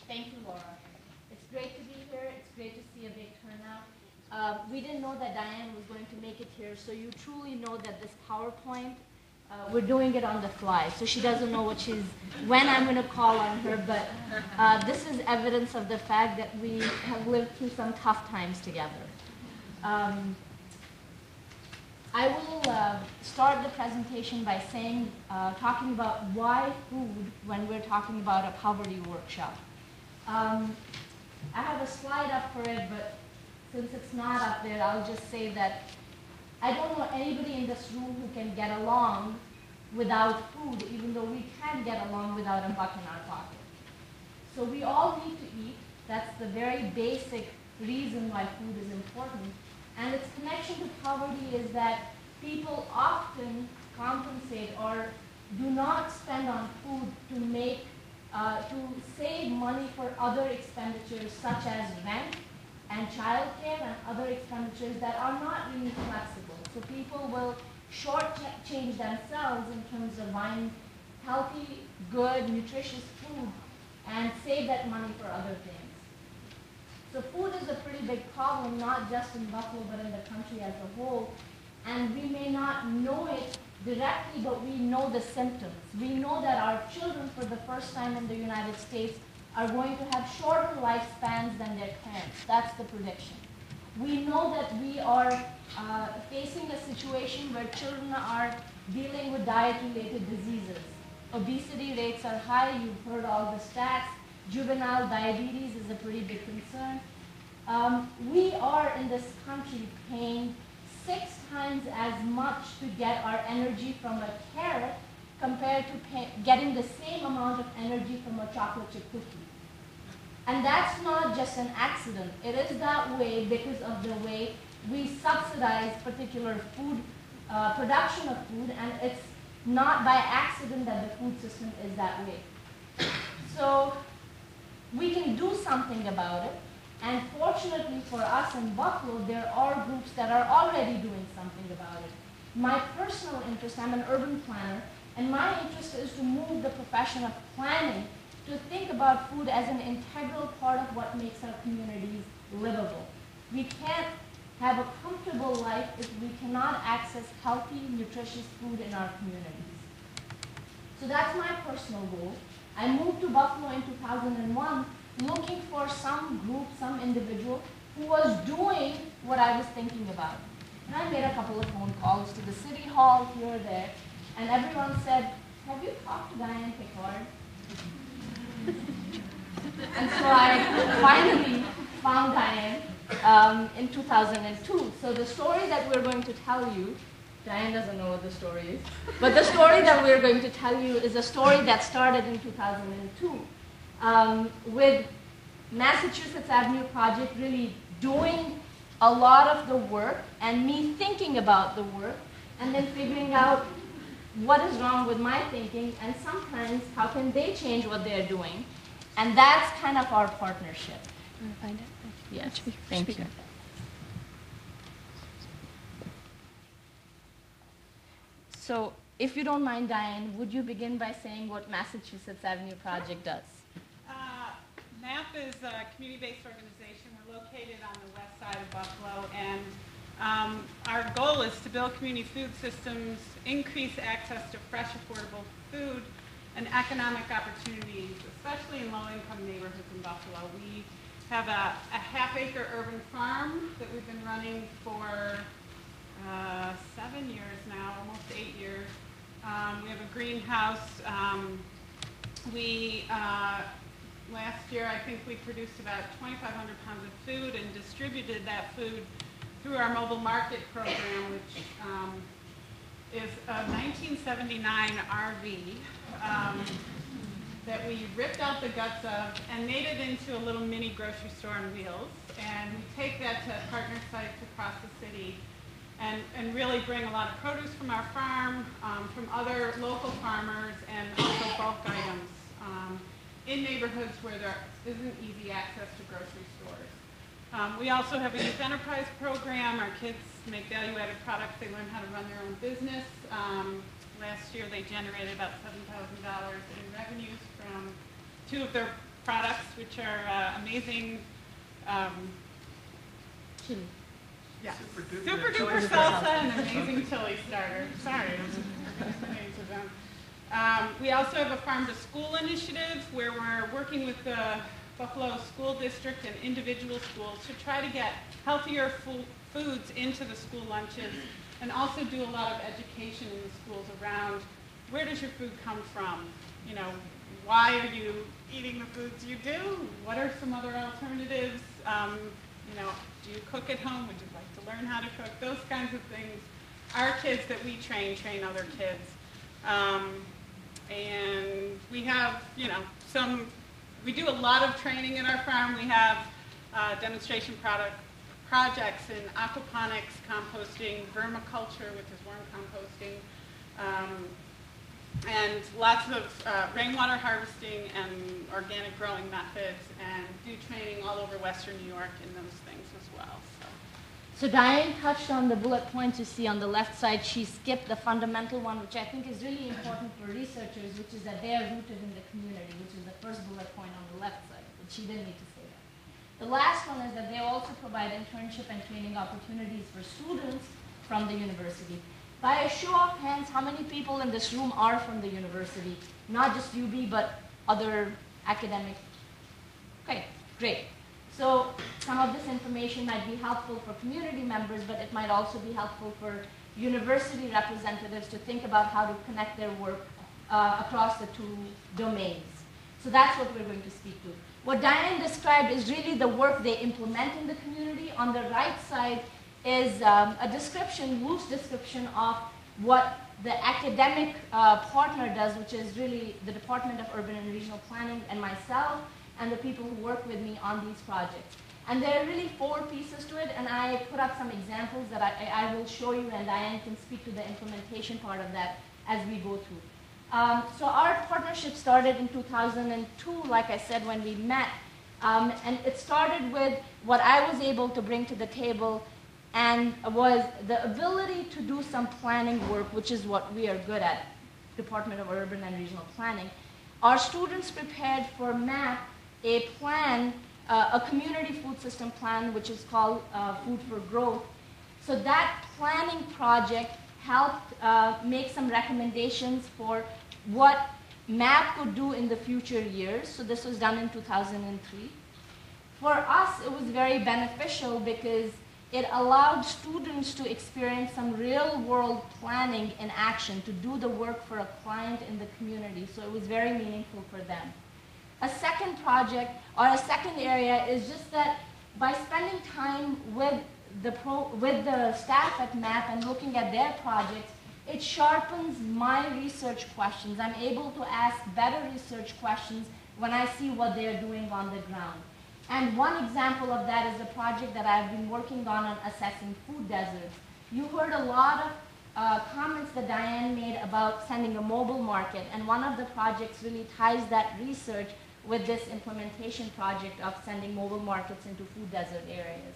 Thank you, Laura. It's great to be here. It's great to see a big turnout. We didn't know that Diane was going to make it here, so you truly know that this PowerPoint, we're doing it on the fly, so she doesn't know when I'm going to call on her, but this is evidence of the fact that we have lived through some tough times together. I will start the presentation by talking about why food when we're talking about a poverty workshop. I have a slide up for it, but since it's not up there, I'll just say that I don't know anybody in this room who can get along without food, even though we can get along without a buck in our pocket. So we all need to eat. That's the very basic reason why food is important. And its connection to poverty is that people often compensate or do not spend on food to save money for other expenditures such as rent and childcare and other expenditures that are not really flexible. So people will shortchange themselves in terms of buying healthy, good, nutritious food and save that money for other things. So food is a pretty big problem, not just in Buffalo, but in the country as a whole. And we may not know it directly, but we know the symptoms. We know that our children, for the first time in the United States, are going to have shorter lifespans than their parents. That's the prediction. We know that we are facing a situation where children are dealing with diet-related diseases. Obesity rates are high. You've heard all the stats. Juvenile diabetes is a pretty big concern. We are in this country paying 6 times as much to get our energy from a carrot compared to getting the same amount of energy from a chocolate chip cookie. And that's not just an accident. It is that way because of the way we subsidize particular food, production of food, and it's not by accident that the food system is that way. So we can do something about it. And fortunately for us in Buffalo, there are groups that are already doing something about it. My personal interest, I'm an urban planner, and my interest is to move the profession of planning to think about food as an integral part of what makes our communities livable. We can't have a comfortable life if we cannot access healthy, nutritious food in our communities. So that's my personal goal. I moved to Buffalo in 2001 looking for some group, some individual who was doing what I was thinking about. And I made a couple of phone calls to the city hall, here or there, and everyone said, have you talked to Diane Picard? And so I finally found Diane in 2002. So the story that we're going to tell you, Diane doesn't know what the story is, but the story that we're going to tell you is a story that started in 2002 with Massachusetts Avenue Project really doing a lot of the work and me thinking about the work and then figuring out what is wrong with my thinking and sometimes how can they change what they're doing. And that's kind of our partnership. You want to find it? Yes, thank you. So if you don't mind, Diane, would you begin by saying what Massachusetts Avenue Project does? MAP is a community-based organization. We're located on the west side of Buffalo, and our goal is to build community food systems, increase access to fresh, affordable food, and economic opportunities, especially in low-income neighborhoods in Buffalo. We have a half-acre urban farm that we've been running for 7 years now, almost 8 years. We have a greenhouse. Last year, I think we produced about 2,500 pounds of food and distributed that food through our mobile market program, which is a 1979 RV that we ripped out the guts of and made it into a little mini grocery store on wheels. And we take that to partner sites across the city and really bring a lot of produce from our farm, from other local farmers, and also bulk items in neighborhoods where there isn't easy access to grocery stores. We also have a youth enterprise program. Our kids make value-added products. They learn how to run their own business. Last year, they generated about $7,000 in revenues from 2 of their products, which are amazing. Chili. Yeah. Super Super duper salsa and amazing chili starter. Sorry, I'm forgetting the names of them. We also have a farm to school initiative where we're working with the Buffalo School District and individual schools to try to get healthier foods into the school lunches, and also do a lot of education in the schools around where does your food come from? You know, why are you eating the foods you do? What are some other alternatives? You know, do you cook at home? Would you like to learn how to cook? Those kinds of things. Our kids that we train other kids. And we have, you know, we do a lot of training in our farm. We have demonstration projects in aquaponics, composting, vermiculture, which is worm composting, and lots of rainwater harvesting and organic growing methods, and do training all over Western New York in those things as well. So Diane touched on the bullet points you see on the left side. She skipped the fundamental one, which I think is really important for researchers, which is that they are rooted in the community, which is the first bullet point on the left side, but she didn't need to say that. The last one is that they also provide internship and training opportunities for students from the university. By a show of hands, how many people in this room are from the university? Not just UB, but other academic. Okay, great. So some of this information might be helpful for community members, but it might also be helpful for university representatives to think about how to connect their work across the two domains. So that's what we're going to speak to. What Diane described is really the work they implement in the community. On the right side is a description, loose description of what the academic partner does, which is really the Department of Urban and Regional Planning and myself and the people who work with me on these projects. And there are really 4 pieces to it, and I put up some examples that I will show you, and Diane can speak to the implementation part of that as we go through. So our partnership started in 2002, like I said, when we met. And it started with what I was able to bring to the table, and was the ability to do some planning work, which is what we are good at, Department of Urban and Regional Planning. Our students prepared for MAP a plan, a community food system plan, which is called Food for Growth. So that planning project helped make some recommendations for what MAP could do in the future years. So this was done in 2003. For us, it was very beneficial because it allowed students to experience some real-world planning in action, to do the work for a client in the community. So it was very meaningful for them. A second project, or a second area, is just that by spending time with the staff at MAP and looking at their projects, it sharpens my research questions. I'm able to ask better research questions when I see what they're doing on the ground. And one example of that is the project that I've been working on assessing food deserts. You heard a lot of comments that Diane made about sending a mobile market, and one of the projects really ties that research with this implementation project of sending mobile markets into food desert areas.